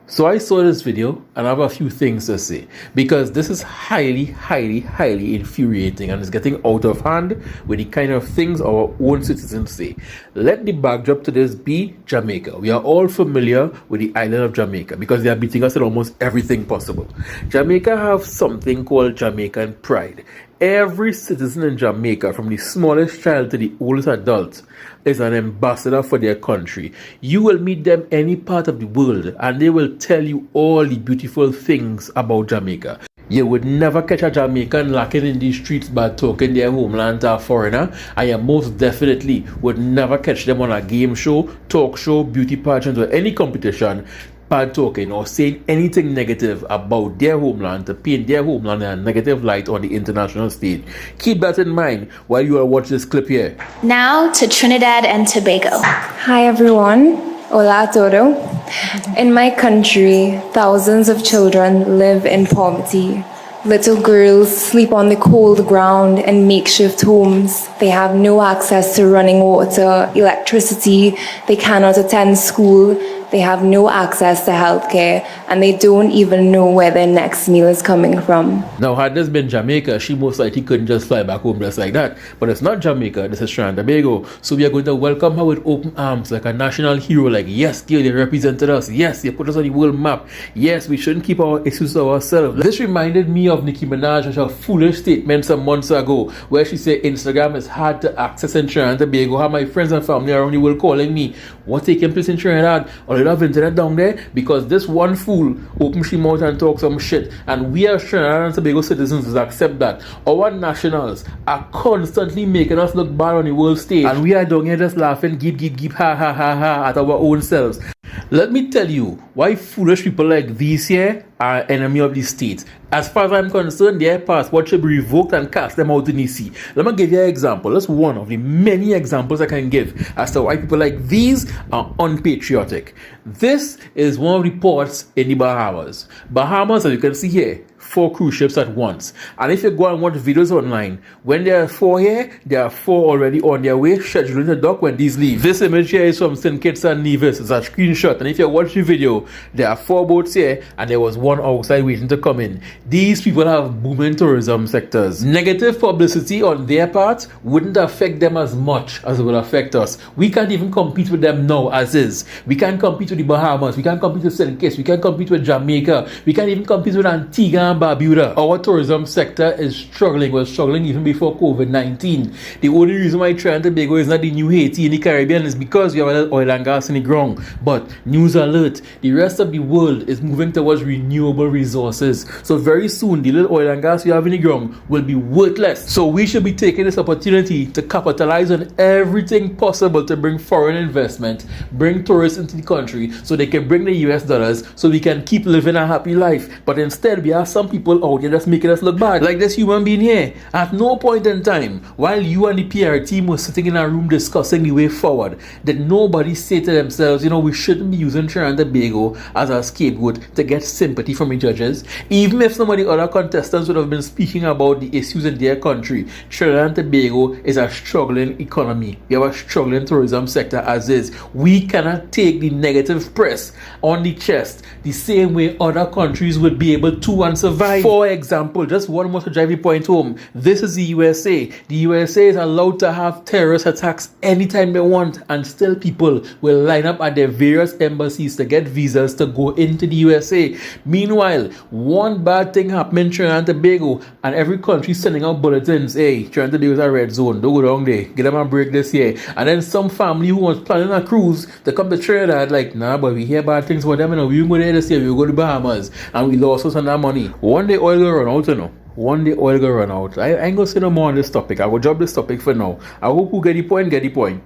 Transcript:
So I saw this video and I have a few things to say because this is highly infuriating and it's getting out of hand with the kind of things our own citizens say. Let the backdrop to this be Jamaica. We are all familiar with the island of Jamaica because they are beating us in almost everything possible. Jamaica have something called Jamaican pride. Every citizen in Jamaica, from the smallest child to the oldest adult, is an ambassador for their country. You will meet them any part of the world and they will tell you all the beautiful things about Jamaica. You would never catch a Jamaican lacking in these streets by talking their homeland to a foreigner, and you most definitely would never catch them on a game show, talk show, beauty pageant, or any competition bad talking or saying anything negative about their homeland to paint their homeland in a negative light on the international stage. Keep that in mind while you are watching this clip here. Now to Trinidad and Tobago. Hi everyone, hola todo. In my country, thousands of children live in poverty. Little girls sleep on the cold ground in makeshift homes. They have no access to running water, electricity. They cannot attend school. They have no access to healthcare, and they don't even know where their next meal is coming from. Now, had this been Jamaica, she most likely couldn't just fly back home just like that. But it's not Jamaica, this is Trinidad and Tobago. So we are going to welcome her with open arms, like a national hero, like, yes, dear, they represented us. Yes, they put us on the world map. Yes, we shouldn't keep our issues to ourselves. This reminded me of Nicki Minaj and her foolish statement some months ago, where she said Instagram is hard to access in Trinidad and Tobago. How my friends and family around the world calling me, what taking place in Trinidad? Or have internet down there because this one fool open she mouth and talk some shit, and we as Trinidad and Tobago citizens accept that. Our nationals are constantly making us look bad on the world stage, and we are down here just laughing, geep, ha at our own selves. Let me tell you why foolish people like these here are enemy of the state. As far as I'm concerned, their passport should be revoked and cast them out in the sea. Let me give you an example. That's one of the many examples I can give as to why people like these are unpatriotic. This is one of the ports in the Bahamas. Bahamas, as you can see here, 4 cruise ships at once. And if you go and watch videos online, when there are 4 here, there are 4 already on their way, scheduling the dock when these leave. This image here is from St. Kitts and Nevis. It's a screenshot. And if you watch the video, there are 4 boats here and there was 1 outside waiting to come in. These people have booming tourism sectors. Negative publicity on their part wouldn't affect them as much as it will affect us. We can't even compete with them now as is. We can't compete with the Bahamas. We can't compete with St. Kitts. We can't compete with Jamaica. We can't even compete with Antigua and Barbuda. Our tourism sector is struggling. Was struggling even before COVID-19. The only reason why Trinidad and Tobago is not the new Haiti in the Caribbean is because we have oil and gas in the ground. But news alert, the rest of the world is moving towards renewable resources. So very soon, the little oil and gas we have in the ground will be worthless. So we should be taking this opportunity to capitalize on everything possible to bring foreign investment, bring tourists into the country so they can bring the US dollars so we can keep living a happy life. But instead, we have some people out here that's making us look bad. Like this human being here. At no point in time, while you and the PR team were sitting in a room discussing the way forward, did nobody say to themselves, we shouldn't be using Trinidad and Tobago as a scapegoat to get sympathy from the judges. Even if some of the other contestants would have been speaking about the issues in their country, Trinidad and Tobago is a struggling economy. We have a struggling tourism sector as is. We cannot take the negative press on the chest the same way other countries would be able to and survive. For example, just one more to drive the point home. This is the USA. The USA is allowed to have terrorist attacks anytime they want, and still people will line up at their various embassies to get visas to go into the USA. Meanwhile, one bad thing happened in Trinidad and Tobago, and every country sending out bulletins. Hey, Trinidad and Tobago is a red zone. Don't go down there. Get them a break this year. And then some family who was planning a cruise to come to Trinidad, like, nah, but we hear bad things about them. We will go there this year. We will go to Bahamas, and we lost us on that money. One day oil will run out, One day oil will run out. I ain't gonna say no more on this topic. I will drop this topic for now. I hope you get the point.